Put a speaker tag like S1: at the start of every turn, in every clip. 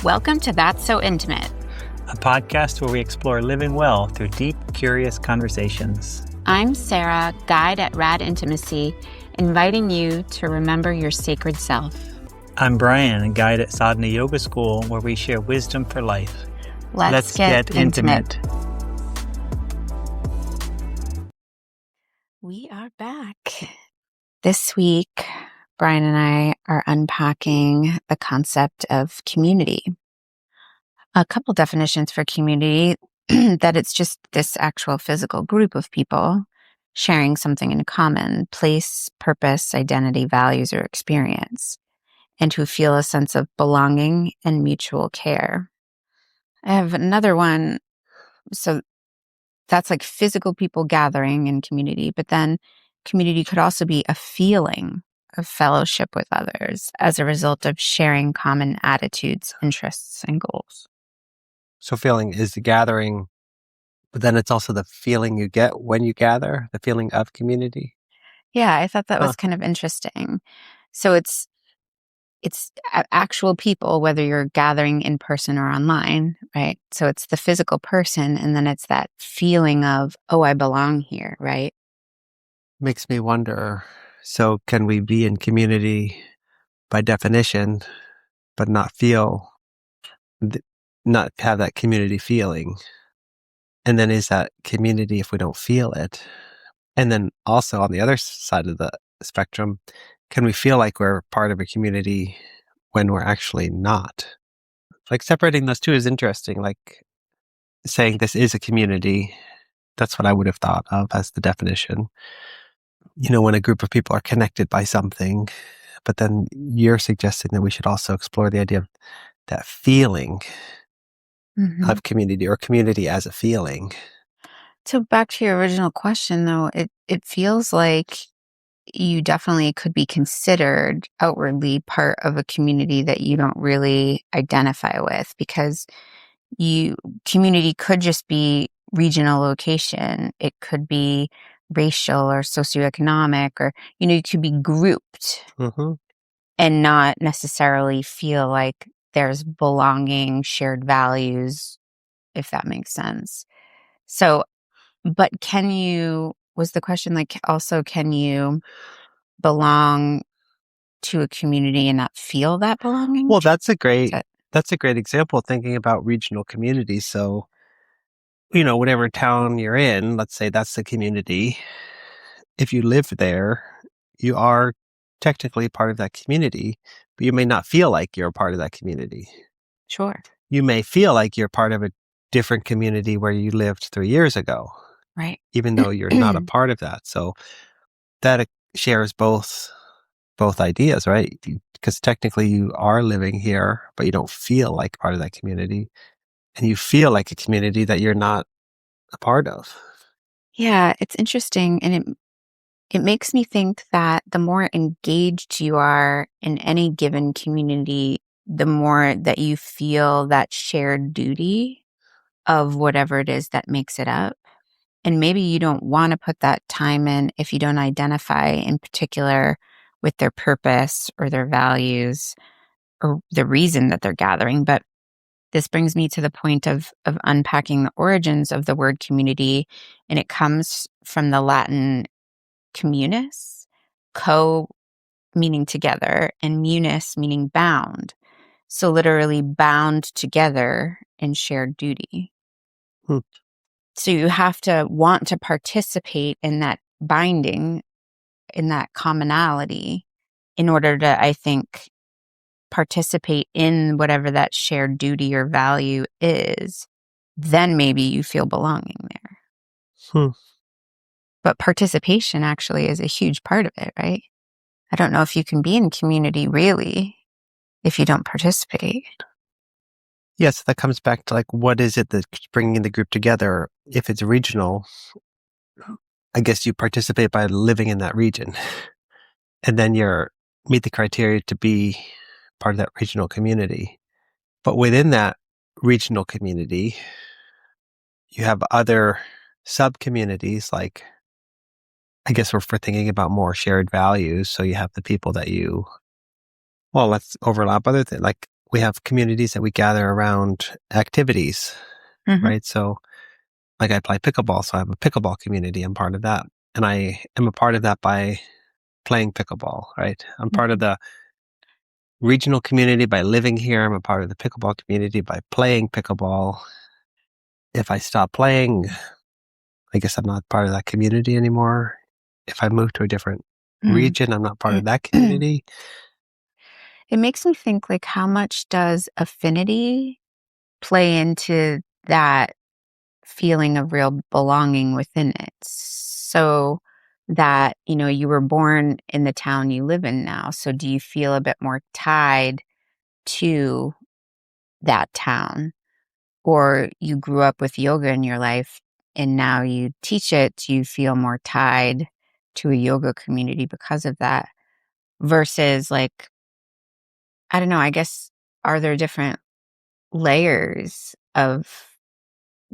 S1: Welcome to That's So Intimate,
S2: a podcast where we explore living well through deep, curious conversations.
S1: I'm Sarah, guide at Rad Intimacy, inviting you to remember your sacred self.
S2: I'm Bryan, a guide at Sadhana Yoga School, where we share wisdom for life.
S1: Let's get intimate. We are back. This week, Bryan and I are unpacking the concept of community. A couple definitions for community, that it's just this actual physical group of people sharing something in common, place, purpose, identity, values, or experience, and who feel a sense of belonging and mutual care. I have another one. So that's like physical people gathering in community, but then community could also be a feeling of fellowship with others as a result of sharing common attitudes, interests, and goals.
S3: So feeling is the gathering, but then it's also the feeling you get when you gather, the feeling of community.
S1: Yeah, I thought that was kind of interesting. So it's actual people, whether you're gathering in person or online, right? So it's the physical person, and then it's that feeling of, oh, I belong here, right?
S3: Makes me wonder, so can we be in community by definition, but not have that community feeling? And then is that community if we don't feel it? And then also on the other side of the spectrum, can we feel like we're part of a community when we're actually not? Like separating those two is interesting. Like saying this is a community, that's what I would have thought of as the definition. You know, when a group of people are connected by something, but then you're suggesting that we should also explore the idea of that feeling of community, or community as a feeling.
S1: So back to your original question, though, it feels like you definitely could be considered outwardly part of a community that you don't really identify with, because community could just be regional location. It could be racial or socioeconomic, or, you could be grouped and not necessarily feel like there's belonging, shared values, if that makes sense. So, but was the question like, also, can you belong to a community and not feel that belonging?
S3: Well, that's a great example of thinking about regional communities. So, whatever town you're in, let's say that's the community. If you live there, you are technically part of that community, but you may not feel like you're a part of that community.
S1: Sure.
S3: You may feel like you're part of a different community where you lived 3 years ago.
S1: Right.
S3: Even though you're not a part of that. So that shares both ideas, right? Because technically you are living here, but you don't feel like part of that community. And you feel like a community that you're not a part of.
S1: Yeah, it's interesting. And it makes me think that the more engaged you are in any given community, the more that you feel that shared duty of whatever it is that makes it up. And maybe you don't want to put that time in if you don't identify in particular with their purpose or their values or the reason that they're gathering. But this brings me to the point of unpacking the origins of the word community. And it comes from the Latin communis, co meaning together, and munis meaning bound. So literally bound together in shared duty. So you have to want to participate in that binding, in that commonality, in order to, I think, participate in whatever that shared duty or value is. Then maybe you feel belonging there. But participation actually is a huge part of it, right? I don't know if you can be in community really if you don't participate.
S3: Yes, that comes back to like, what is it that's bringing the group together? If it's regional, I guess you participate by living in that region. And then meet the criteria to be part of that regional community. But within that regional community, you have other sub-communities, like, I guess we're thinking about more shared values. So you have the people that let's overlap other things. Like we have communities that we gather around activities,
S1: Mhm.
S3: right? So like I play pickleball, so I have a pickleball community. I'm part of that. And I am a part of that by playing pickleball, right? I'm part of
S1: Mhm.
S3: the regional community by living here. I'm a part of the pickleball community by playing pickleball. If I stop playing, I guess I'm not part of that community anymore. If I move to a different
S1: Mm.
S3: region, I'm not part of that community.
S1: It makes me think, like, how much does affinity play into that feeling of real belonging within it? So that, you were born in the town you live in now. So do you feel a bit more tied to that town? Or you grew up with yoga in your life and now you teach it, do you feel more tied to a yoga community because of that? Versus, like, I don't know, I guess, are there different layers of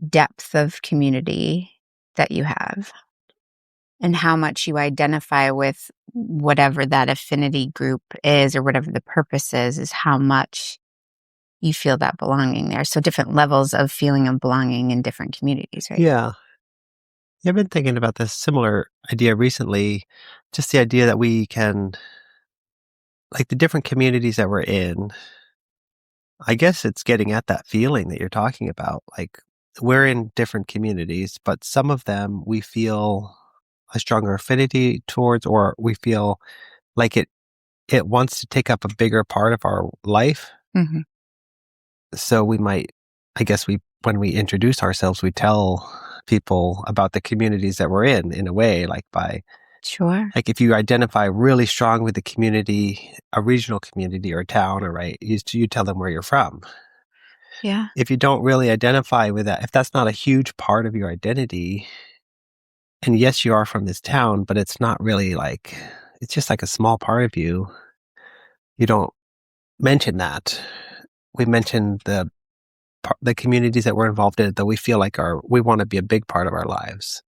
S1: depth of community that you have? And how much you identify with whatever that affinity group is or whatever the purpose is how much you feel that belonging there. So different levels of feeling of belonging in different communities, right?
S3: Yeah. Yeah, I've been thinking about this similar idea recently. Just the idea that we can, like the different communities that we're in, I guess it's getting at that feeling that you're talking about. Like we're in different communities, but some of them we feel a stronger affinity towards, or we feel like it wants to take up a bigger part of our life.
S1: Mhm.
S3: So we might, I guess when we introduce ourselves, we tell people about the communities that we're in a way, like
S1: Sure.
S3: like if you identify really strong with the community, a regional community or a town, or right, you tell them where you're from.
S1: Yeah.
S3: If you don't really identify with that, if that's not a huge part of your identity, and yes, you are from this town, but it's not really like, it's just like a small part of you, you don't mention that. We mention the communities that we're involved in that we feel like we want to be a big part of our lives.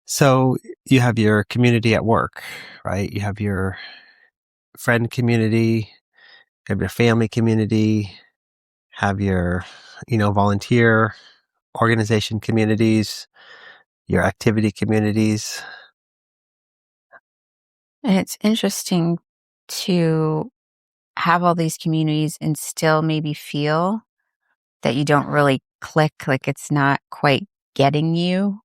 S3: So you have your community at work, right? You have your friend community, you have your family community, have your, volunteer organization communities, your activity communities.
S1: And it's interesting to have all these communities and still maybe feel that you don't really click, like it's not quite getting you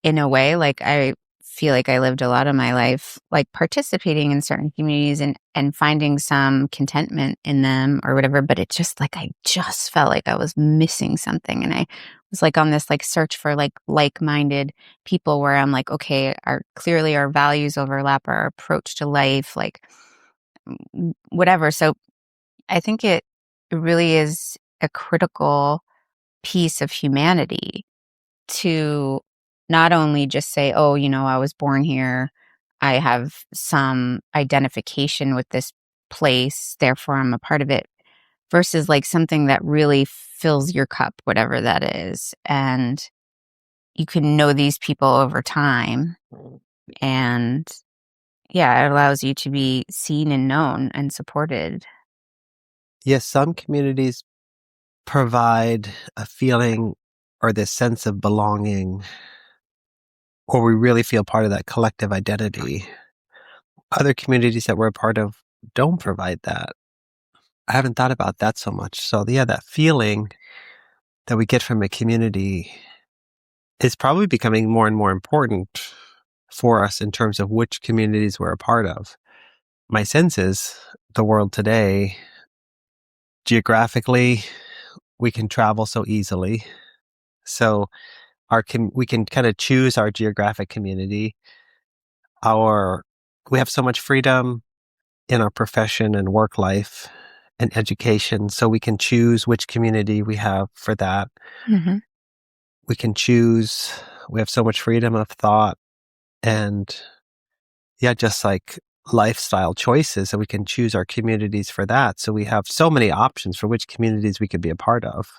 S1: in a way. Like, I feel like I lived a lot of my life, like, participating in certain communities and finding some contentment in them or whatever, but it just, like, I just felt like I was missing something, and I was, like, on this, like, search for, like-minded people where I'm like, "Okay, clearly our values overlap, our approach to life, like, whatever." So, I think it really is a critical piece of humanity to not only just say, "Oh, I was born here. I have some identification with this place, therefore I'm a part of it," versus like something that really fills your cup, whatever that is. And you can know these people over time. And yeah, it allows you to be seen and known and supported.
S3: Yes, some communities provide a feeling or this sense of belonging, or we really feel part of that collective identity. Other communities that we're a part of don't provide that. I haven't thought about that so much. So yeah, that feeling that we get from a community is probably becoming more and more important for us in terms of which communities we're a part of. My sense is the world today, geographically, we can travel so easily. So we can kind of choose our geographic community. We have so much freedom in our profession and work life and education, so we can choose which community we have for that.
S1: Hmm.
S3: We can choose. We have so much freedom of thought and yeah, just like lifestyle choices, and we can choose our communities for that. So we have so many options for which communities we could be a part of.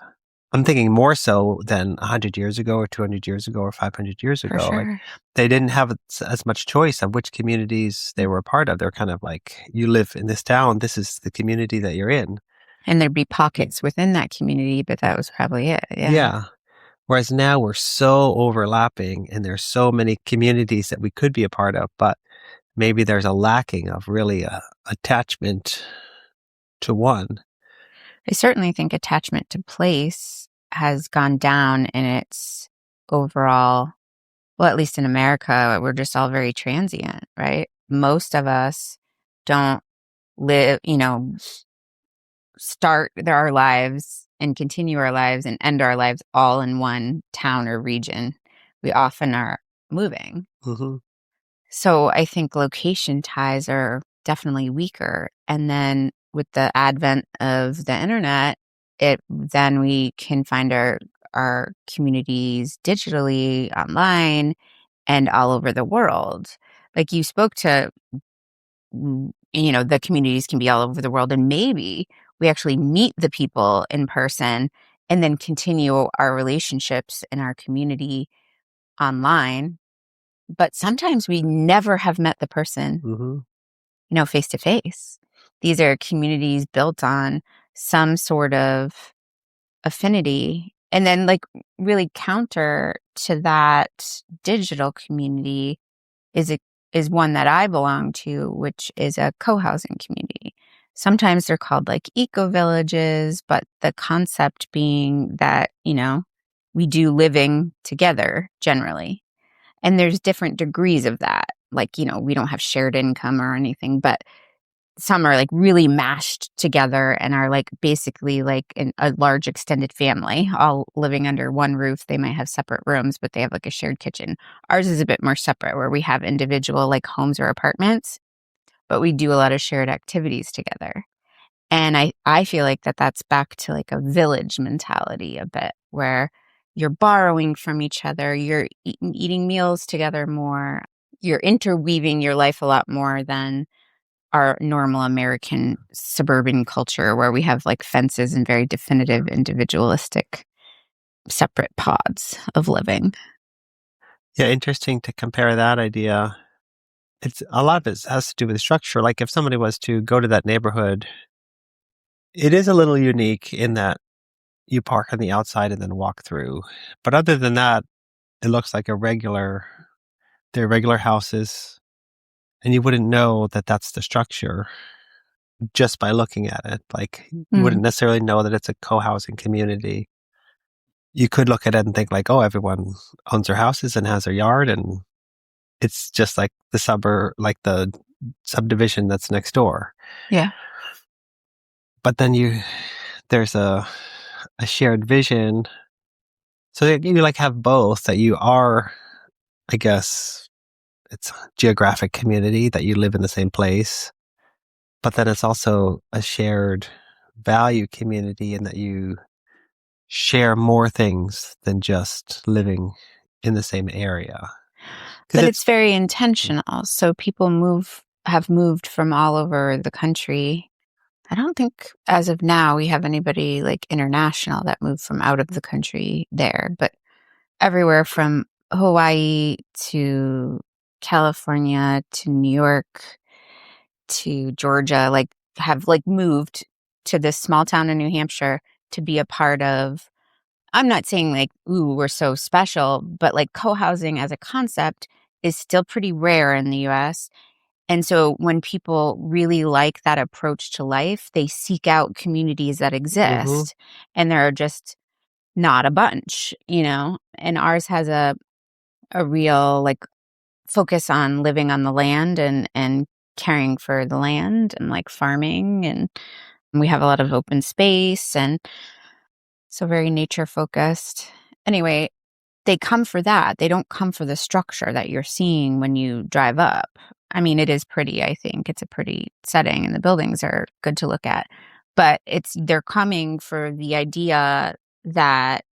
S3: I'm thinking more so than 100 years ago or 200 years ago or 500 years
S1: For
S3: ago. Like,
S1: sure.
S3: they didn't have as much choice of which communities they were a part of. They're kind of like, you live in this town, this is the community that you're in.
S1: And there'd be pockets within that community, but that was probably it. Yeah.
S3: Yeah. Whereas now we're so overlapping and there's so many communities that we could be a part of, but maybe there's a lacking of really a attachment to one.
S1: I certainly think attachment to place has gone down in its overall, well, at least in America, we're just all very transient, right? Most of us don't live, start our lives and continue our lives and end our lives all in one town or region. We often are moving.
S3: Hmm.
S1: So I think location ties are definitely weaker. And then with the advent of the internet, then we can find our communities digitally online and all over the world. Like you spoke to, the communities can be all over the world, and maybe we actually meet the people in person and then continue our relationships in our community online. But sometimes we never have met the person,
S3: Hmm.
S1: face to face. These are communities built on some sort of affinity. And then, like, really counter to that digital community is a, is one that I belong to, which is a co-housing community. Sometimes they're called like eco villages, but the concept being that, we do living together generally. And there's different degrees of that. Like, we don't have shared income or anything, but some are like really mashed together and are like basically like a large extended family all living under one roof. They might have separate rooms, but they have like a shared kitchen. Ours is a bit more separate where we have individual like homes or apartments, but we do a lot of shared activities together. And I feel like that's back to like a village mentality a bit where you're borrowing from each other, you're eating meals together more, you're interweaving your life a lot more than our normal American suburban culture where we have like fences and very definitive individualistic separate pods of living.
S3: Yeah, interesting to compare that idea. It's a lot of it has to do with structure. Like if somebody was to go to that neighborhood, it is a little unique in that you park on the outside and then walk through. But other than that, it looks like they're regular houses, and you wouldn't know that that's the structure just by looking at it. Like you
S1: Mm,
S3: wouldn't necessarily know that it's a co-housing community. You could look at it and think like, oh, everyone owns their houses and has their yard, and it's just like like the subdivision that's next door.
S1: yeah.
S3: But then there's a shared vision. So you like have both that you are, I guess it's geographic community that you live in the same place, but then it's also a shared value community in that you share more things than just living in the same area. Because
S1: But it's
S3: it's
S1: very intentional. So people have moved from all over the country. I don't think as of now we have anybody like international that moved from out of the country there, but everywhere from Hawaii to California to New York to Georgia, like have like moved to this small town in New Hampshire to be a part of. I'm not saying like, ooh, we're so special, but like co-housing as a concept is still pretty rare in the US. And so when people really like that approach to life, they seek out communities that
S3: hmm
S1: exist. And there are just not a bunch, And ours has a real like focus on living on the land and caring for the land and like farming, and we have a lot of open space and so very nature focused. Anyway, they come for that. They don't come for the structure that you're seeing when you drive up. I mean, it is pretty, I think. It's a pretty setting and the buildings are good to look at. But they're coming for the idea that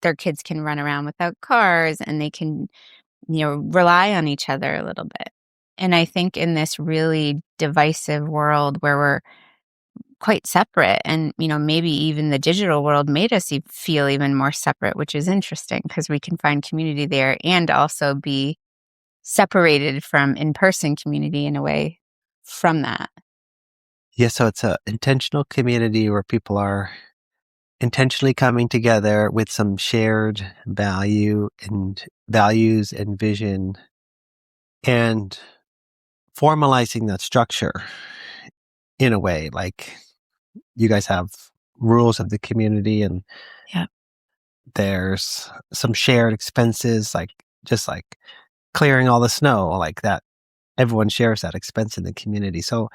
S1: their kids can run around without cars and they can, rely on each other a little bit. And I think in this really divisive world where we're quite separate. And, maybe even the digital world made us feel even more separate, which is interesting because we can find community there and also be separated from in-person community in a way from that.
S3: Yeah, so it's a intentional community where people are intentionally coming together with some shared values and vision and formalizing that structure in a way. Like you guys have rules of the community and
S1: Yeah.
S3: there's some shared expenses, like just like clearing all the snow, like that. Everyone shares that expense in the community. So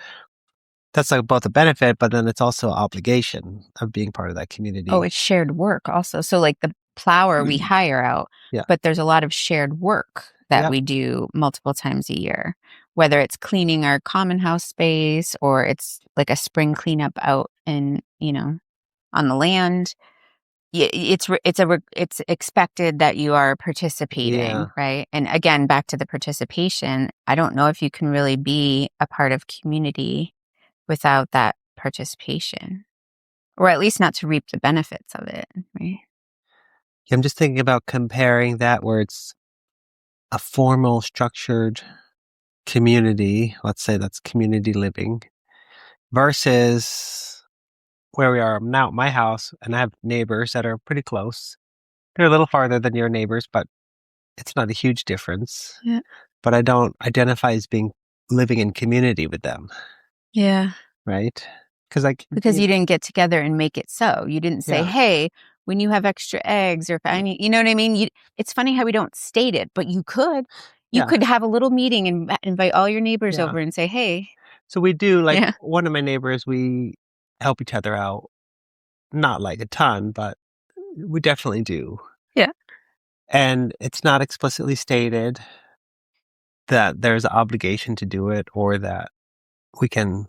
S3: that's like both a benefit, but then it's also obligation of being part of that
S1: Oh,
S3: community.
S1: it's shared work also. So like the plower we hire out,
S3: Yeah.
S1: but there's a lot of shared work that
S3: Yep.
S1: we do multiple times a year, whether it's cleaning our common house space or it's like a spring cleanup out in, on the land. It's expected that you are
S3: Yeah.
S1: participating, right? And again, back to the participation, I don't know if you can really be a part of community without that participation, or at least not to reap the benefits of it, right?
S3: I'm just thinking about comparing that where it's a formal, structured community, let's say that's community living, versus where we are now at my house, and I have neighbors that are pretty close. They're a little farther than your neighbors, but it's not a huge difference.
S1: Yeah.
S3: But I don't identify as being living in community with them,
S1: Yeah.
S3: right? Because like,
S1: Because you didn't get together and make it so. You didn't say,
S3: yeah,
S1: "Hey, when you have extra eggs or if I need," you know what I mean? It's funny how we don't state it, but you could. You
S3: yeah,
S1: could have a little meeting and invite all your neighbors
S3: yeah.
S1: over and say, "Hey."
S3: So we do like
S1: Yeah.
S3: one of my neighbors, we help each other out, not like a ton, but we definitely do.
S1: Yeah.
S3: And it's not explicitly stated that there's an obligation to do it or that we can,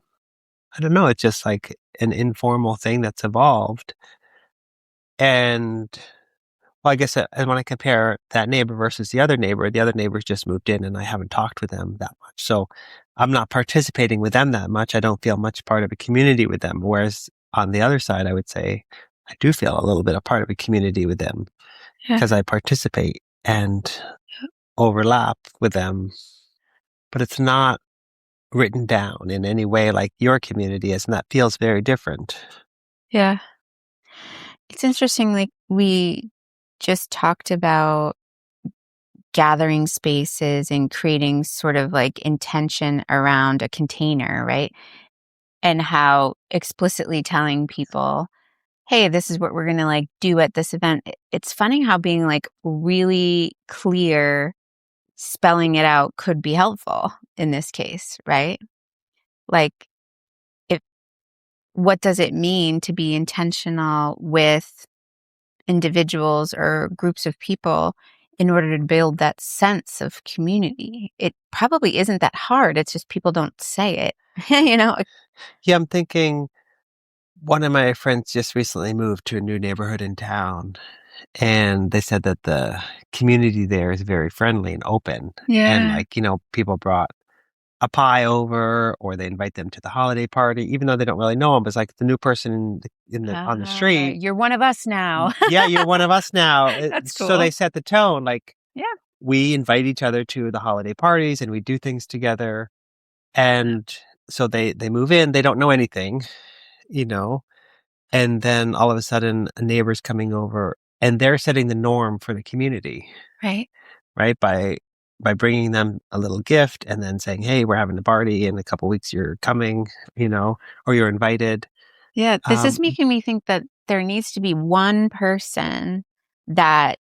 S3: I don't know, it's just like an informal thing that's evolved. And well, I guess and when I compare that neighbor versus the other neighbors just moved in and I haven't talked with them that much. So I'm not participating with them that much. I don't feel much part of a community with them. Whereas on the other side, I would say I do feel a little bit a part of a community with them
S1: Yeah.
S3: because I participate and overlap with them, but it's not written down in any way like your community is, and that feels very different.
S1: Yeah. It's interesting, like, we just talked about gathering spaces and creating sort of like intention around a container, right? And how explicitly telling people, "Hey, this is what we're going to like do at this event." It's funny how being like really clear, spelling it out could be helpful in this case, right? Like, if what does it mean to be intentional with individuals or groups of people in order to build that sense of community? It probably isn't that hard. It's just people don't say it. you know?
S3: Yeah, I'm thinking one of my friends just recently moved to a new neighborhood in town, and they said that the community there is very friendly and open. And
S1: Yeah.
S3: like, people brought a pie over or they invite them to the holiday party, even though they don't really know them. But it's like the new person on the street.
S1: You're one of us now.
S3: Yeah, you're one of us now.
S1: That's
S3: So they
S1: cool.
S3: set the tone. Like
S1: Yeah.
S3: we invite each other to the holiday parties and we do things together. And so they move in, they don't know anything, you know, and then all of a sudden a neighbor's coming over and they're setting the norm for the community,
S1: Right.
S3: right? By bringing them a little gift and then saying, "Hey, we're having a party in a couple weeks. You're coming, or you're invited."
S1: Yeah. This is
S3: Um,
S1: making me think that there needs to be one person that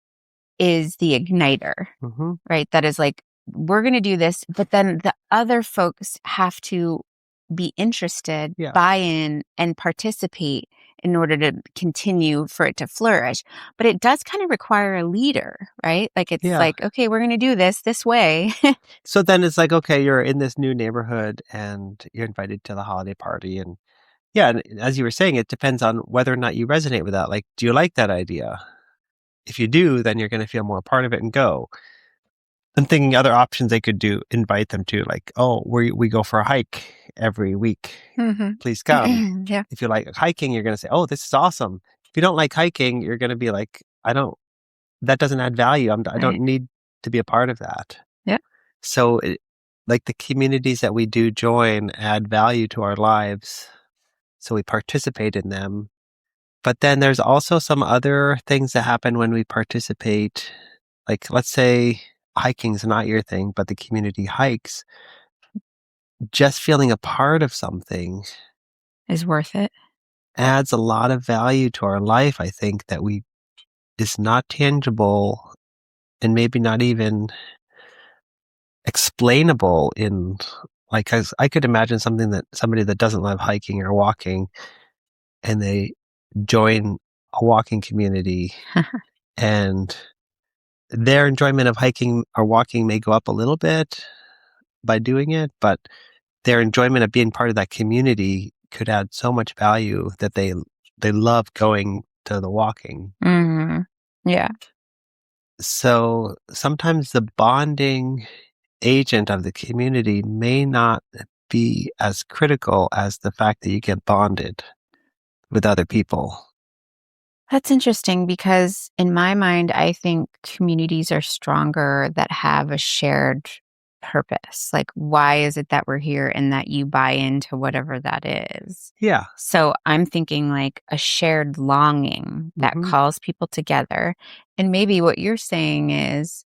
S1: is the igniter,
S3: mhm.
S1: right? That is like, we're going to do this, but then the other folks have to be interested,
S3: Yeah,
S1: buy in, and participate in order to continue for it to flourish. But it does kind of require a leader, right? Like, it's
S3: yeah.
S1: like, okay, we're going to do this way.
S3: So then it's like, okay, you're in this new neighborhood and you're invited to the holiday party, and yeah, and as you were saying, it depends on whether or not you resonate with that. Like, do you like that idea? If you do, then you're going to feel more part of it and go. I'm thinking other options they could do, invite them to, like, oh, we go for a hike every week.
S1: Mhm.
S3: Please come.
S1: Yeah.
S3: If you like hiking, you're going to say, oh, this is awesome. If you don't like hiking, you're going to be like, that doesn't add value. I don't
S1: Right.
S3: need to be a part of that.
S1: Yeah.
S3: So like the communities that we do join add value to our lives. So we participate in them. But then there's also some other things that happen when we participate. Like, let's say hiking's not your thing, but the community hikes. Just feeling a part of something
S1: Is worth it.
S3: adds a lot of value to our life, I think, that is not tangible and maybe not even explainable in, like, 'cause I could imagine somebody that doesn't love hiking or walking, and they join a walking community, and their enjoyment of hiking or walking may go up a little bit by doing it, but their enjoyment of being part of that community could add so much value that they love going to the walking.
S1: Mhm. Yeah.
S3: So sometimes the bonding agent of the community may not be as critical as the fact that you get bonded with other people.
S1: That's interesting because in my mind, I think communities are stronger that have a shared purpose. Like, why is it that we're here and that you buy into whatever that is?
S3: Yeah.
S1: So I'm thinking like a shared longing that
S3: Hmm.
S1: calls people together. And maybe what you're saying is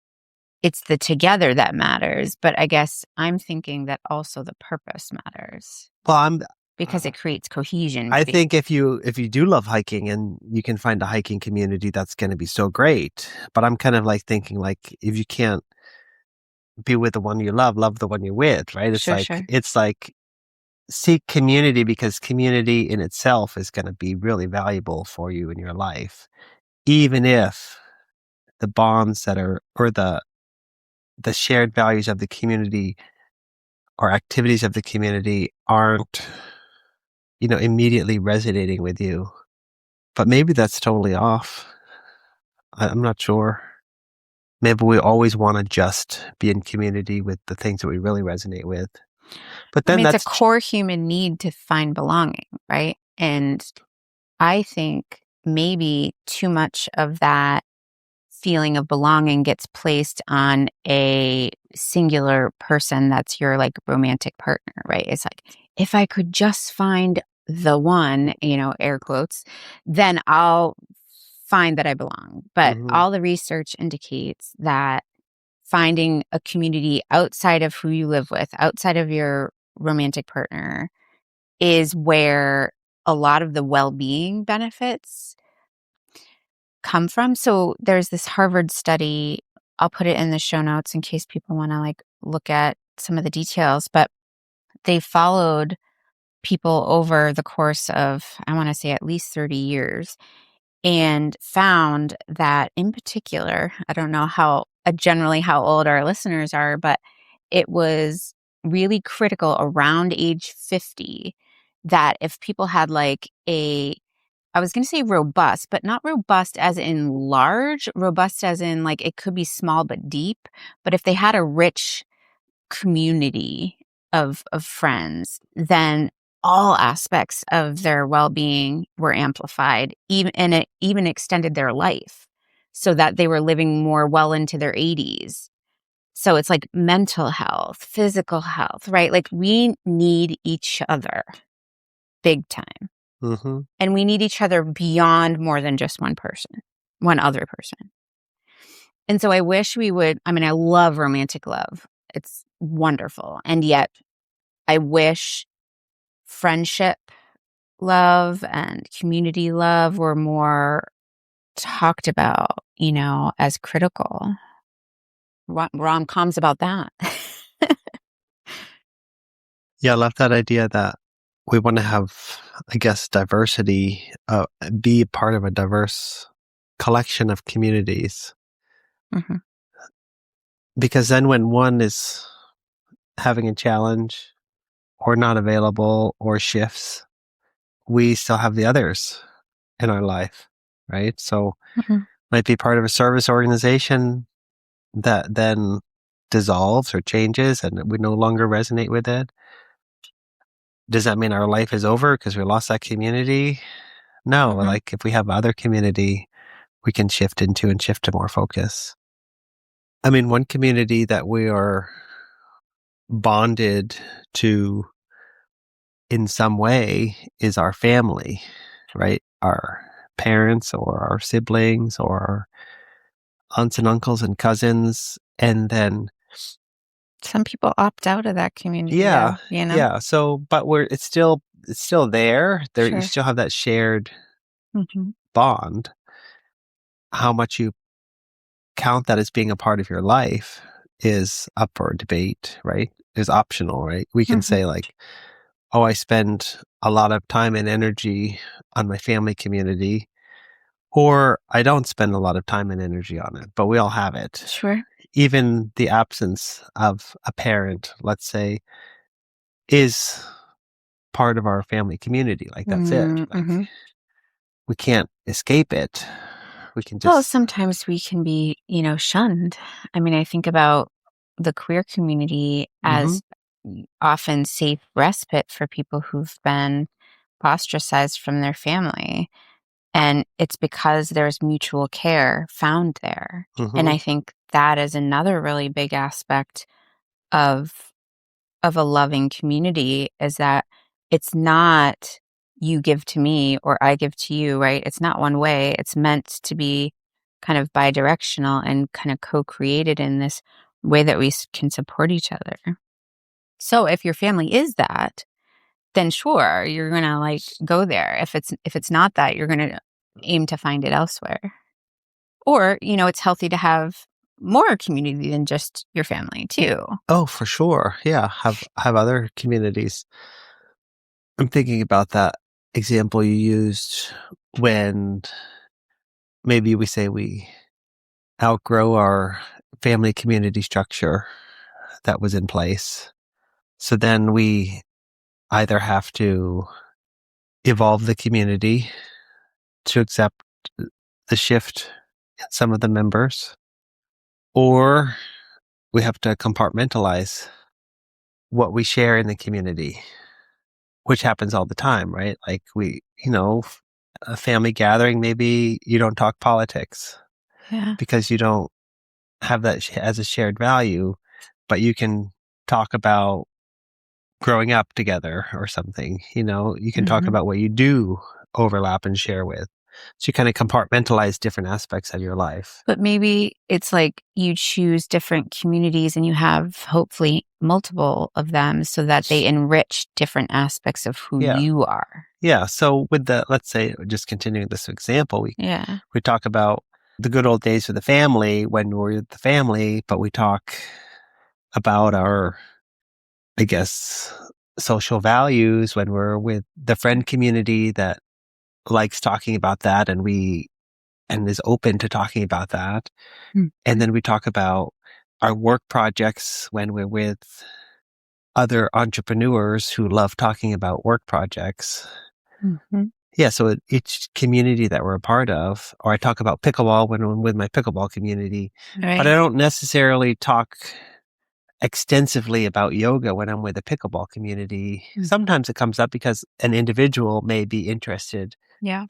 S1: it's the together that matters. But I guess I'm thinking that also the purpose matters
S3: Well,
S1: because it creates cohesion.
S3: I think if you do love hiking and you can find a hiking community, that's going to be so great. But I'm kind of like thinking, like, if you can't be with the one you love the one you're with, right?
S1: Sure, sure.
S3: It's like seek community, because community in itself is going to be really valuable for you in your life, even if the bonds that are, or the shared values of the community or activities of the community aren't, immediately resonating with you. But maybe that's totally off. I'm not sure. Maybe we always want to just be in community with the things that we really resonate with. But
S1: I
S3: then
S1: mean, it's a core human need to find belonging, right? And I think maybe too much of that feeling of belonging gets placed on a singular person that's your like romantic partner, right? It's like, if I could just find the one, air quotes, then I'll find that I belong. But
S3: Mhm.
S1: all the research indicates that finding a community outside of who you live with, outside of your romantic partner, is where a lot of the well-being benefits come from. So there's this Harvard study. I'll put it in the show notes in case people want to like look at some of the details, but they followed people over the course of, I want to say, at least 30 years and found that in particular, I don't know generally how old our listeners are, but it was really critical around age 50 that if people had like I was going to say robust, but not robust as in large, robust as in like it could be small but deep. But if they had a rich community of friends, then all aspects of their well-being were amplified, and it even extended their life so that they were living more well into their 80s. So it's like mental health, physical health, right? Like we need each other big time.
S3: Mhm.
S1: And we need each other beyond more than just one other person. And so I wish I love romantic love. It's wonderful. And yet I wish friendship love and community love were more talked about, as critical. Rom-coms about that.
S3: Yeah, I love that idea that we want to have, I guess, diversity, be part of a diverse collection of communities.
S1: Mhm.
S3: Because then when one is having a challenge or not available or shifts, we still have the others in our life, right? So
S1: Mhm.
S3: might be part of a service organization that then dissolves or changes and we no longer resonate with it, does that mean our life is over because we lost that community? No, like if we have other community, we can shift into and shift to more focus. I mean, one community that we are bonded to in some way is our family, right? Our parents or our siblings or our aunts and uncles and cousins. And then
S1: some people opt out of that community.
S3: yeah,
S1: though, you know?
S3: yeah. So, but it's still there. There, you
S1: Sure.
S3: still have that shared bond. How much you count that as being a part of your life is up for debate, right? Is optional, right? We can say like, oh, I spend a lot of time and energy on my family community, or I don't spend a lot of time and energy on it, but we all have it.
S1: Sure.
S3: Even the absence of a parent, let's say, is part of our family community. Like that's it. Like we can't escape it. We can just.
S1: Well, sometimes we can be, shunned. I mean, I think about the queer community as often safe respite for people who've been ostracized from their family. And it's because there's mutual care found there. And I think that is another really big aspect of a loving community, is that it's not you give to me or I give to you, right? It's not one way. It's meant to be kind of bidirectional and kind of co-created in this way that we can support each other. So if your family is that, then sure, you're going to like go there. If it's not that, you're going to aim to find it elsewhere. Or, it's healthy to have more community than just your family too.
S3: Oh, for sure. Yeah. Have other communities. I'm thinking about that example you used when maybe we say we outgrow our family community structure that was in place. So then we either have to evolve the community to accept the shift in some of the members, or we have to compartmentalize what we share in the community, which happens all the time, right? Like a family gathering, maybe you don't talk politics because you don't have that as a shared value, but you can talk about growing up together or something. You can talk about what you do overlap and share with. So you kind of compartmentalize different aspects of your life.
S1: But maybe it's like you choose different communities and you have hopefully multiple of them so that they enrich different aspects of who you are.
S3: Yeah. So with let's say, just continuing this example, we talk about the good old days with the family when we're with the family, but we talk about our, I guess, social values when we're with the friend community that likes talking about that and is open to talking about that. And then we talk about our work projects when we're with other entrepreneurs who love talking about work projects. Yeah, so each community that we're a part of, or I talk about pickleball when I'm with my pickleball community, but I don't necessarily talk extensively about yoga when I'm with a pickleball community. Sometimes it comes up because an individual may be interested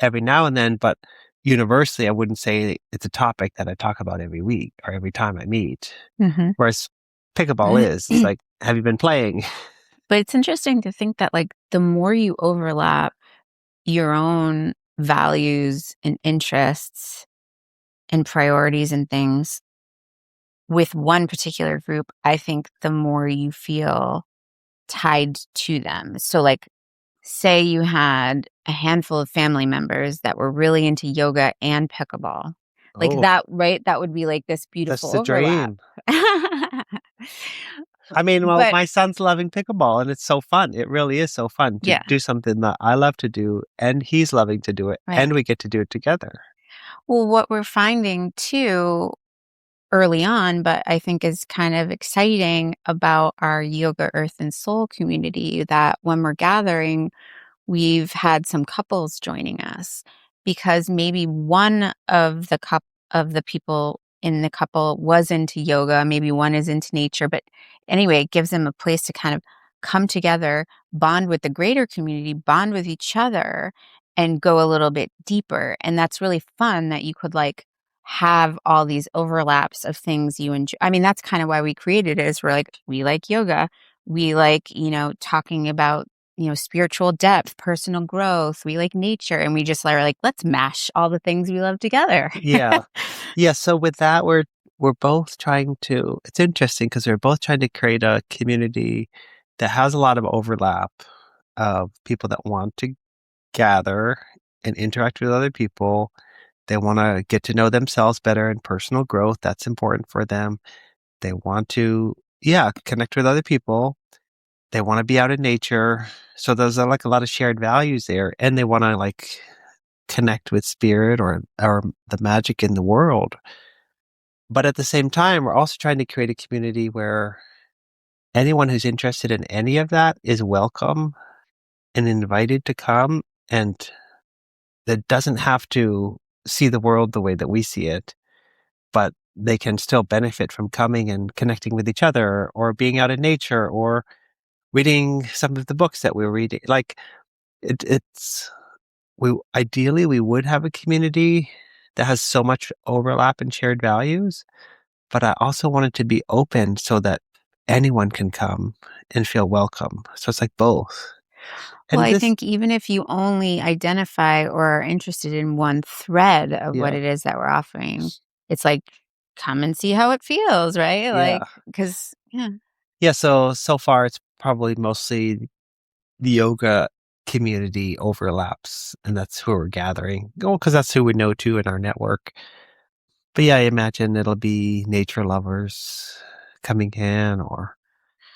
S3: every now and then, but universally, I wouldn't say it's a topic that I talk about every week or every time I meet. Whereas pickleball it's like, have you been playing?
S1: But it's interesting to think that like the more you overlap your own values and interests and priorities and things with one particular group, I think the more you feel tied to them. So like, say you had a handful of family members that were really into yoga and pickleball. Like that, right? That would be like this beautiful
S3: That's the
S1: overlap.
S3: dream. I mean, well, my son's loving pickleball and it's so fun. It really is so fun to do something that I love to do and he's loving to do it and we get to do it together.
S1: Well, what we're finding too early on, but I think is kind of exciting about our Yoga Earth and Soul community, that when we're gathering, we've had some couples joining us because maybe one of the people in the couple was into yoga, maybe one is into nature, but anyway, it gives them a place to kind of come together, bond with the greater community, bond with each other, and go a little bit deeper. And that's really fun that you could like have all these overlaps of things you enjoy. I mean, that's kind of why we created it is we're like, we like yoga. We like, talking about, spiritual depth, personal growth. We like nature. And we just are like, let's mash all the things we love together.
S3: Yeah. Yeah, so with that, we're both trying to it's interesting because 'cause we're both trying to create a community that has a lot of overlap of people that want to gather and interact with other people. They wanna get to know themselves better and personal growth, that's important for them. They want to, yeah, connect with other people. They wanna be out in nature. So those are, like, a lot of shared values there, and they wanna, like, connect with spirit or the magic in the world. But at the same time, we're also trying to create a community where anyone who's interested in any of that is welcome and invited to come, and that doesn't have to see the world the way that we see it, but they can still benefit from coming and connecting with each other or being out in nature or reading some of the books that we're reading. Like it's we ideally we would have a community that has so much overlap and shared values, but I also want it to be open so that anyone can come and feel welcome. So it's like both.
S1: Well,
S3: And
S1: I
S3: this,
S1: think even if you only identify or are interested in one thread of what
S3: yeah,
S1: it is that we're offering, it's like, come and see how it feels, right?
S3: yeah,
S1: Like, because, yeah.
S3: yeah. So far, it's probably mostly the yoga community overlaps, and that's who we're gathering. Oh, because that's who we know too in our network. But yeah, I imagine it'll be nature lovers coming in, or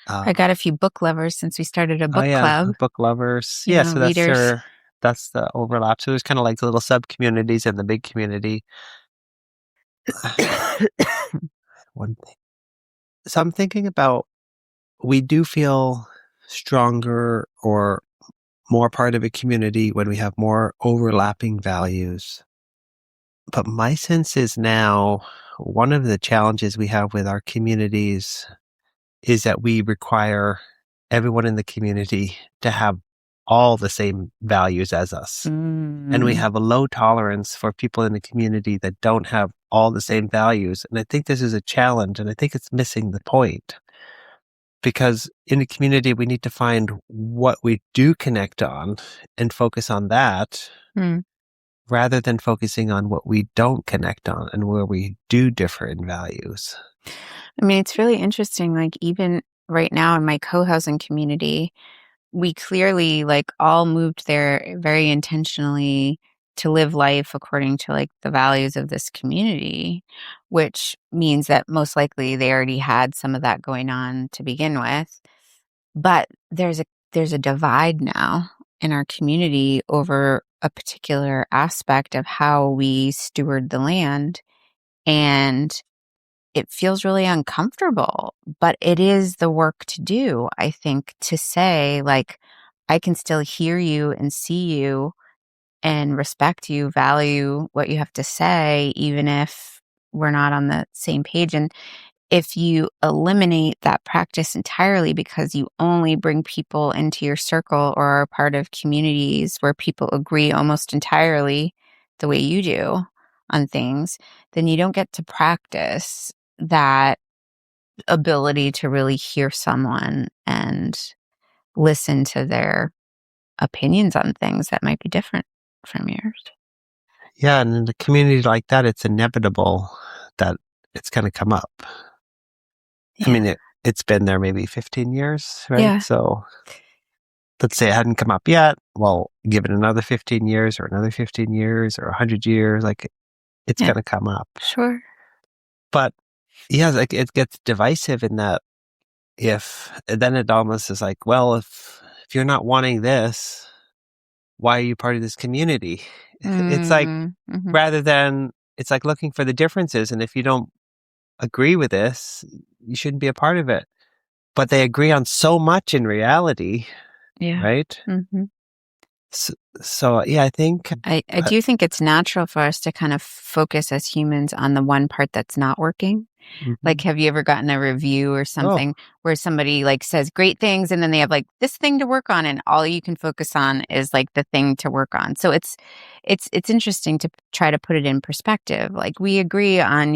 S1: I
S3: um,
S1: got a few book lovers since we started a
S3: oh
S1: book
S3: yeah,
S1: club,
S3: book lovers. Yeah, so
S1: readers.
S3: that's the overlap. So there's kind of like little sub communities in the big community. One thing. So I'm thinking about we do feel stronger or more part of a community when we have more overlapping values. But my sense is now one of the challenges we have with our communities is that we require everyone in the community to have all the same values as us. And we
S1: Mm.
S3: have a low tolerance for people in the community that don't have all the same values. And I think this is a challenge, and I think it's missing the point. Because in a community, we need to find what we do connect on and focus on that
S1: Mm.
S3: rather than focusing on what we don't connect on and where we do differ in values.
S1: I mean, it's really interesting. Like, even right now in my co housing community, we clearly like all moved there very intentionally to live life according to like the values of this community, which means that most likely they already had some of that going on to begin with. But there's a divide now in our community over a particular aspect of how we steward the land. And it feels really uncomfortable, but it is the work to do, I think, to say, like, I can still hear you and see you and respect you, value what you have to say, even if we're not on the same page. And if you eliminate that practice entirely because you only bring people into your circle or are part of communities where people agree almost entirely the way you do on things, then you don't get to practice that ability to really hear someone and listen to their opinions on things that might be different from yours.
S3: Yeah, and in a community like that, it's inevitable that it's going to come up. I
S1: Yeah.
S3: mean, it's been there maybe 15 years, right?
S1: Yeah.
S3: So let's say it hadn't come up yet. Well, give it another 15 years or another 15 years or 100 years, like it's
S1: Yeah.
S3: going to come up.
S1: Sure.
S3: But yeah, like it gets divisive in that if then it almost is like, well, if you're not wanting this, why are you part of this community? It's like
S1: Mm-hmm.
S3: rather than it's like looking for the differences, and if you don't agree with this, you shouldn't be a part of it. But they agree on so much in reality,
S1: Yeah.
S3: right?
S1: Mm-hmm.
S3: So yeah, I think
S1: I do think it's natural for us to kind of focus as humans on the one part that's not working. Like,
S3: mhm.
S1: have you ever gotten a review or
S3: Oh,
S1: something where somebody like says great things and then they have like this thing to work on and all you can focus on is like the thing to work on. So it's interesting to try to put it in perspective. Like we agree on,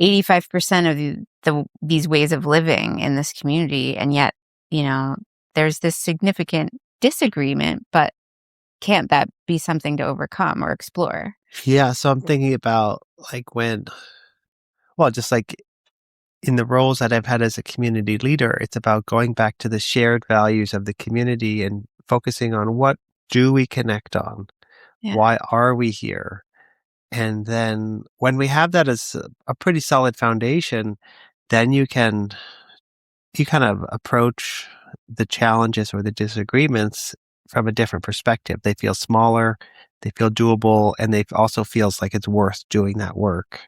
S1: 85% of these ways of living in this community and yet, you know, there's this significant disagreement, but can't that be something to overcome or explore?
S3: yeah. So I'm thinking about like well, just like in the roles that I've had as a community leader, it's about going back to the shared values of the community and focusing on what do we connect on?
S1: Yeah.
S3: Why are we here? And then when we have that as a pretty solid foundation, then you kind of approach the challenges or the disagreements from a different perspective. They feel smaller, they feel doable, and they also feels like it's worth doing that work.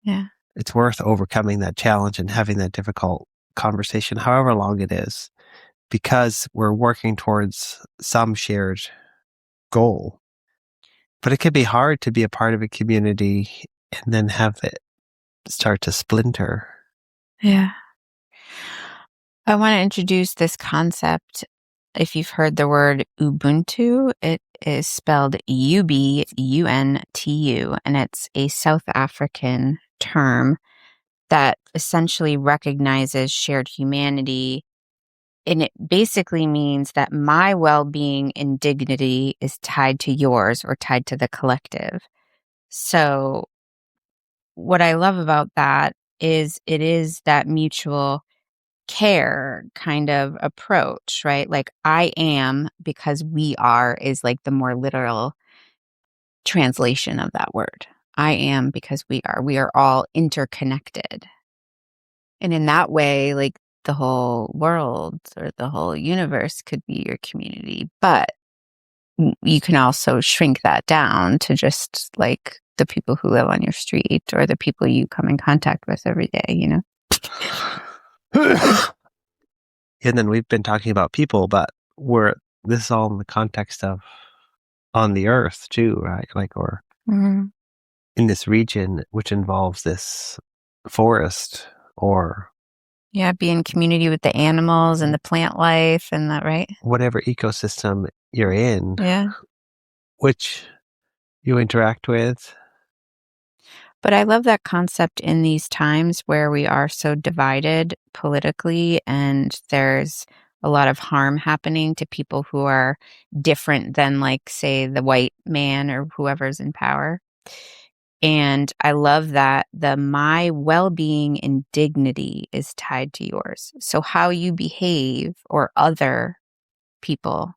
S1: Yeah.
S3: It's worth overcoming that challenge and having that difficult conversation, however long it is, because we're working towards some shared goal. But it can be hard to be a part of a community and then have it start to splinter.
S1: Yeah. I want to introduce this concept. If you've heard the word Ubuntu, it is spelled Ubuntu, and it's a South African term that essentially recognizes shared humanity. And it basically means that my well being and dignity is tied to yours or tied to the collective. So, what I love about that is it is that mutual care kind of approach, right? Like I am because we are is like the more literal translation of that word. I am because we are. We are all interconnected. And in that way, like the whole world or the whole universe could be your community. But you can also shrink that down to just like the people who live on your street or the people you come in contact with every day.
S3: And then we've been talking about people, but this is all in the context of on the earth too, right? Like, or
S1: Mhm.
S3: in this region, which involves this forest or
S1: Yeah, be in community with the animals and the plant life and that, right?
S3: whatever ecosystem you're in,
S1: Yeah.
S3: which you interact with.
S1: But I love that concept in these times where we are so divided politically and there's a lot of harm happening to people who are different than, like, say, the white man or whoever's in power. And I love that my well being and dignity is tied to yours. So, how you behave or other people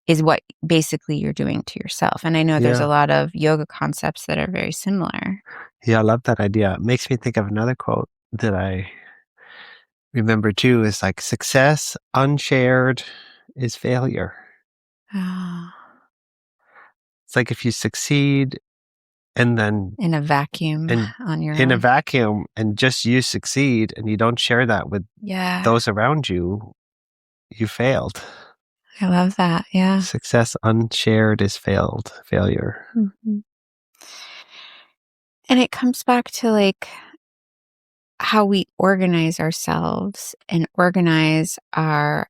S1: is what basically you're doing to yourself. And I know there's a
S3: Yeah.
S1: lot of yoga concepts that are very similar.
S3: Yeah, I love that idea. It makes me think of another quote that I remember too is like success unshared is failure.
S1: Ah,
S3: It's like if you succeed and then
S1: in a vacuum
S3: and
S1: on your
S3: in a
S1: own.
S3: vacuum and just you succeed and you don't share that with
S1: Yeah,
S3: those around you, you failed.
S1: I love that. Yeah.
S3: Success unshared is failure.
S1: Mhm. And it comes back to like how we organize ourselves and organize our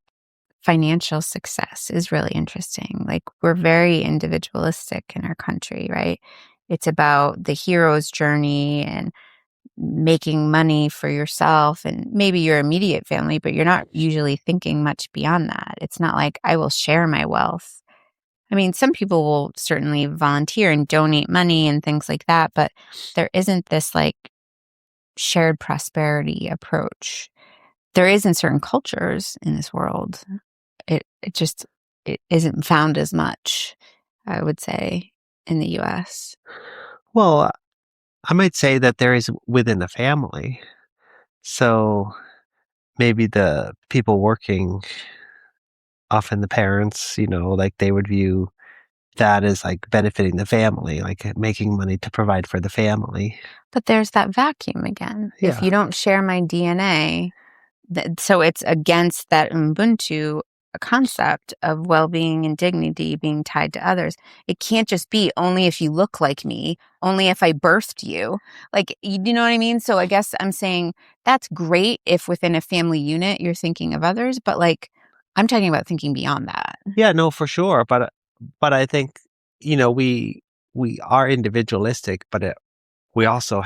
S1: financial success is really interesting. Like we're very individualistic in our country, right? It's about the hero's journey and making money for yourself and maybe your immediate family, but you're not usually thinking much beyond that. It's not like I will share my wealth. I mean, some people will certainly volunteer and donate money and things like that, but there isn't this like shared prosperity approach. There is in certain cultures in this world. It just it isn't found as much, I would say, in the US.
S3: Well, I might say that there is within a family. So maybe the people working, often the parents, like they would view that as like benefiting the family, like making money to provide for the family.
S1: But there's that vacuum again. If
S3: Yeah.
S1: you don't share my DNA, so it's against that Ubuntu a concept of well-being and dignity being tied to others. It can't just be only if you look like me, only if I birthed you. Like, you know what I mean? So I guess I'm saying that's great if within a family unit you're thinking of others, but like I'm talking about thinking beyond that.
S3: Yeah, no, for sure. But I think, we are individualistic, but we also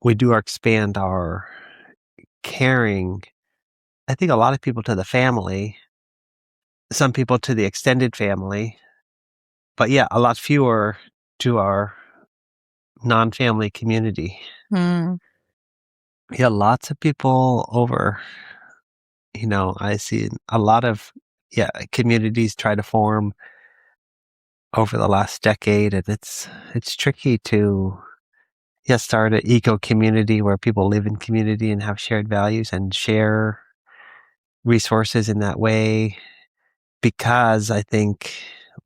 S3: we do expand our caring. I think a lot of people to the family, some people to the extended family, but yeah, a lot fewer to our non-family community.
S1: Hmm.
S3: Yeah, lots of people over, I see a lot of, communities try to form over the last decade, and it's tricky to, start an eco community where people live in community and have shared values and share resources in that way, because I think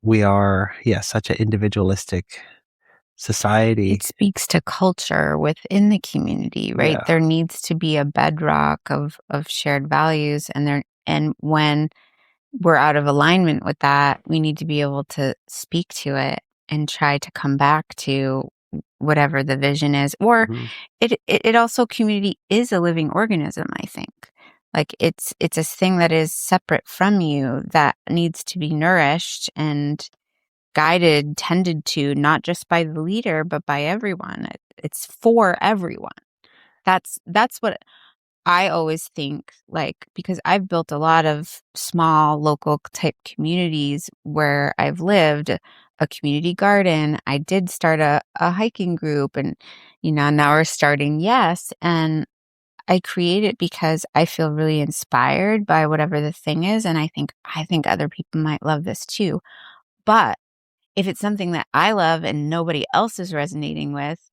S3: we are, such an individualistic society.
S1: It speaks to culture within the community, right?
S3: Yeah.
S1: There needs to be a bedrock of shared values, and when we're out of alignment with that, we need to be able to speak to it and try to come back to whatever the vision is. Or
S3: Mhm.
S1: it also, community is a living organism, I think. Like it's a thing that is separate from you that needs to be nourished and guided, tended to, not just by the leader, but by everyone. It's for everyone. That's what I always think, like, because I've built a lot of small local type communities where I've lived, a community garden. I did start a hiking group, and, now we're starting Yes. And I create it because I feel really inspired by whatever the thing is. And I think other people might love this too. But if it's something that I love and nobody else is resonating with,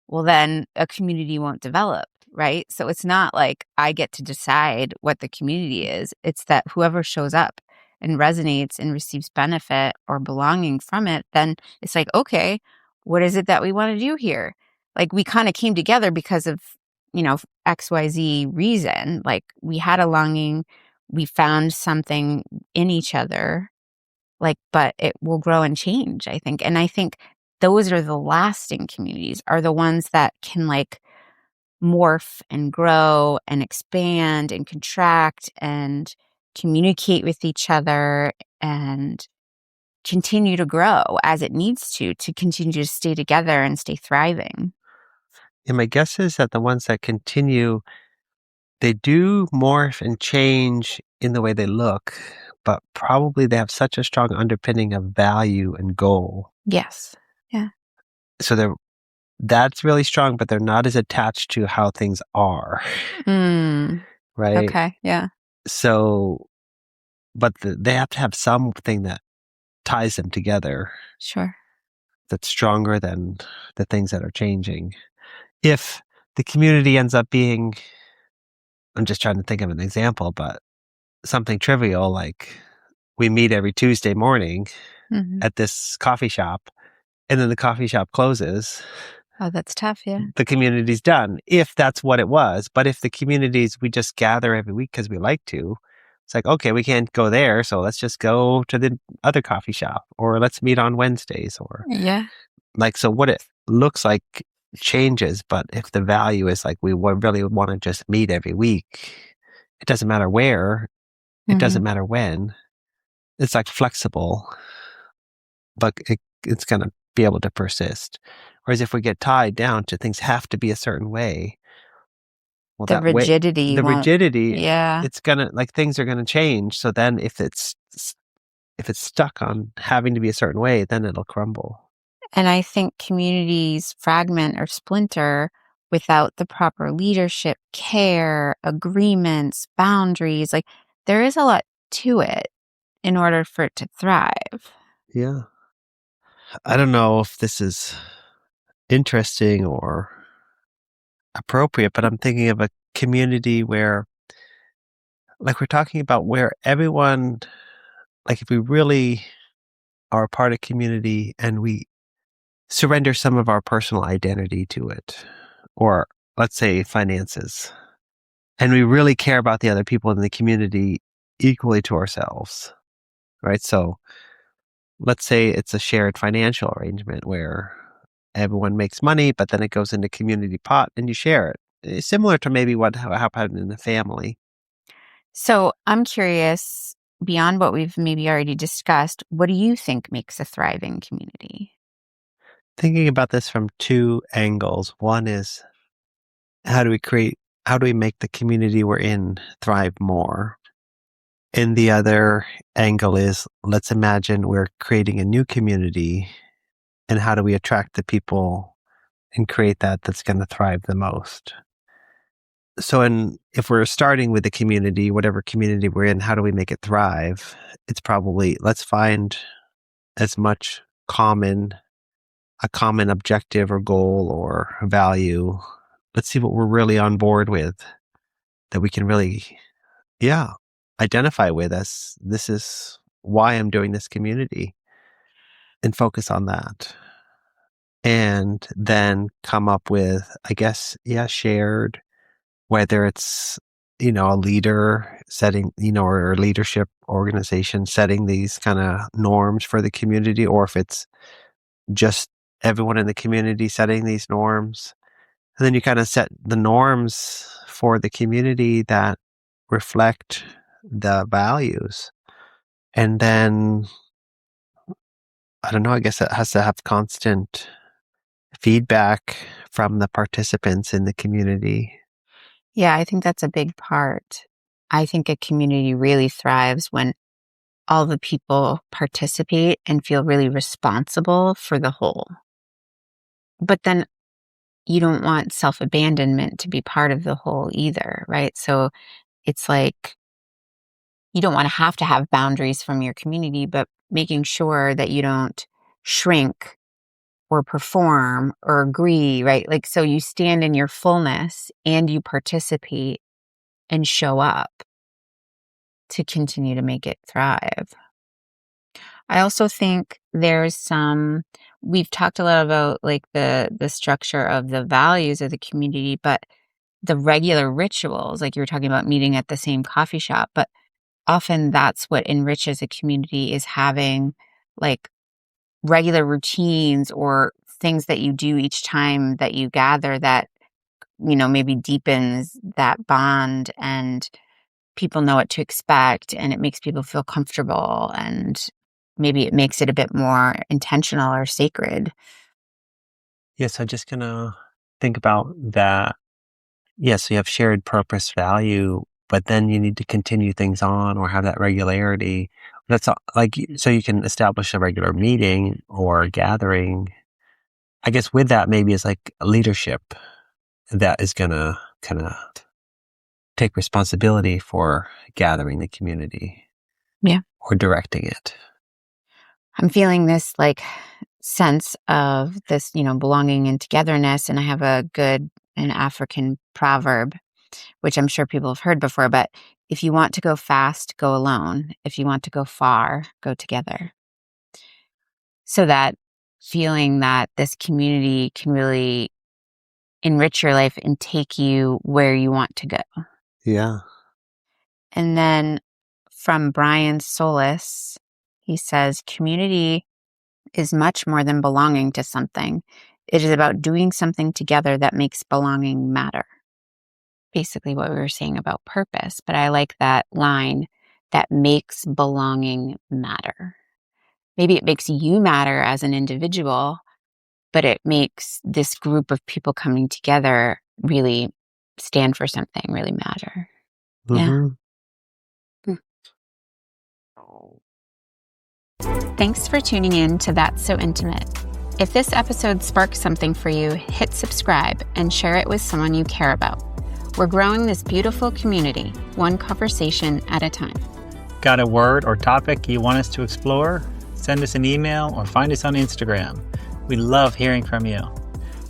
S1: well, then a community won't develop, right? So it's not like I get to decide what the community is. It's that whoever shows up and resonates and receives benefit or belonging from it, then it's like, okay, what is it that we want to do here? Like, we kind of came together because of, XYZ reason. Like, we had a longing, we found something in each other, like, but it will grow and change, I think. And I think those are the lasting communities, are the ones that can, like, morph and grow and expand and contract and communicate with each other and continue to grow as it needs to continue to stay together and stay thriving.
S3: And my guess is that the ones that continue, they do morph and change in the way they look, but probably they have such a strong underpinning of value and goal.
S1: Yes. Yeah.
S3: So that's really strong, but they're not as attached to how things are,
S1: Mm.
S3: right?
S1: Okay. Yeah.
S3: So, but they have to have something that ties them together
S1: Sure.
S3: that's stronger than the things that are changing. If the community ends up being, I'm just trying to think of an example, but something trivial like we meet every Tuesday morning
S1: Hmm.
S3: at this coffee shop, and then the coffee shop closes,
S1: Oh, that's tough. Yeah.
S3: the community's done, if that's what it was. But if the communities, we just gather every week because we like to, it's like, okay, we can't go there, so let's just go to the other coffee shop, or let's meet on Wednesdays, or
S1: Yeah.
S3: like, so what it looks like changes. But if the value is like, we really want to just meet every week, it doesn't matter where, it
S1: Hmm.
S3: doesn't matter when, it's like flexible, but it's going to be able to persist. Whereas if we get tied down to things have to be a certain way, well,
S1: The
S3: that way,
S1: rigidity
S3: the
S1: won't.
S3: rigidity,
S1: Yeah.
S3: it's gonna, like, things are gonna change. So then if it's stuck on having to be a certain way, then it'll crumble.
S1: And I think communities fragment or splinter without the proper leadership, care, agreements, boundaries. Like, there is a lot to it in order for it to thrive.
S3: Yeah. I don't know if this is interesting or appropriate, but I'm thinking of a community where, like, we're talking about where everyone, like, if we really are a part of community and we surrender some of our personal identity to it, or let's say finances, and we really care about the other people in the community, equally to ourselves, right? So let's say it's a shared financial arrangement where everyone makes money, but then it goes into community pot and you share it. It's similar to maybe what happened in the family.
S1: So I'm curious, beyond what we've maybe already discussed, what do you think makes a thriving community?
S3: Thinking about this from two angles. One is how do we make the community we're in thrive more? And the other angle is let's imagine we're creating a new community and how do we attract the people and create that's going to thrive the most? So if we're starting with the community, whatever community we're in, how do we make it thrive? It's probably let's find as much a common objective or goal or value. Let's see what we're really on board with that we can really, identify with as this is why I'm doing this community and focus on that. And then come up with, I guess, shared, whether it's, a leader setting, or a leadership organization setting these kind of norms for the community, or if it's just everyone in the community setting these norms. And then you kind of set the norms for the community that reflect the values. And then, I don't know, I guess it has to have constant feedback from the participants in the community.
S1: Yeah, I think that's a big part. I think a community really thrives when all the people participate and feel really responsible for the whole. But then you don't want self-abandonment to be part of the whole either, right? So it's like you don't want to have boundaries from your community, but making sure that you don't shrink or perform or agree, right? Like, so you stand in your fullness and you participate and show up to continue to make it thrive. I also think we've talked a lot about like the structure of the values of the community, but the regular rituals, like you were talking about meeting at the same coffee shop, but often that's what enriches a community is having like regular routines or things that you do each time that you gather that, maybe deepens that bond and people know what to expect and it makes people feel comfortable and maybe it makes it a bit more intentional or sacred.
S3: Yes, I'm just gonna think about that. Yes, so you have shared purpose value, but then you need to continue things on or have that regularity. So you can establish a regular meeting or gathering. I guess with that, maybe it's like leadership that is gonna kind of take responsibility for gathering the community.
S1: Yeah.
S3: Or directing it.
S1: I'm feeling this like sense of this, belonging and togetherness. And I have an African proverb, which I'm sure people have heard before, but if you want to go fast, go alone. If you want to go far, go together. So that feeling that this community can really enrich your life and take you where you want to go.
S3: Yeah.
S1: And then from Bryan's Solace, he says, community is much more than belonging to something. It is about doing something together that makes belonging matter. Basically what we were saying about purpose, but I like that line, that makes belonging matter. Maybe it makes you matter as an individual, but it makes this group of people coming together really stand for something, really matter.
S3: Mm-hmm.
S1: Yeah. Thanks for tuning in to That's So Intimate. If this episode sparked something for you, hit subscribe and share it with someone you care about. We're growing this beautiful community, one conversation at a time.
S2: Got a word or topic you want us to explore? Send us an email or find us on Instagram. We love hearing from you.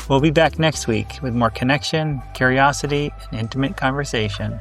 S2: We'll be back next week with more connection, curiosity, and intimate conversation.